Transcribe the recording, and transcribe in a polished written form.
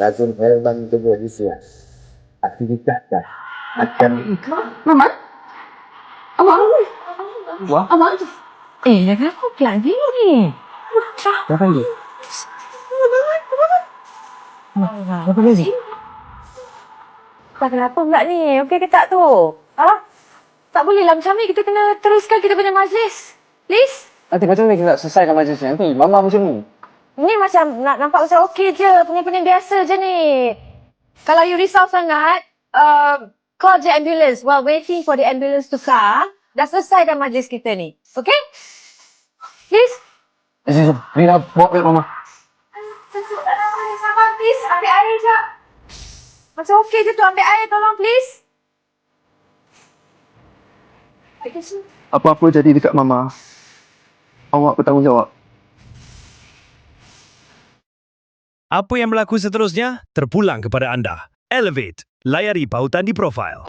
Lazim Herman Indonesia. Aktivitas akan Mama? Abang? Wah. Abang? Jangan apa pula ni? Apa lagi? Apa lagi? Kenapa pula ni? Okey ke tak tu? Tak boleh lah macam ni. Kita kena teruskan kita punya majlis. Please? Nanti macam ni kita selesaikan majlis nanti. Mama macam ni. Ni macam nak nampak macam okey je. Pening-pening biasa je ni. Kalau you risau sangat, call the ambulance while waiting for the ambulance to come. Dah selesai dah majlis kita ni. Okay? Please? Ni dah bawa beg Mama. Sabar please. Ambil air je. Macam okey je tu. Ambil air tolong please. Apa-apa jadi dekat Mama, awak bertanggungjawab. Apa yang berlaku seterusnya terpulang kepada anda. Elevate, layari pautan di profil.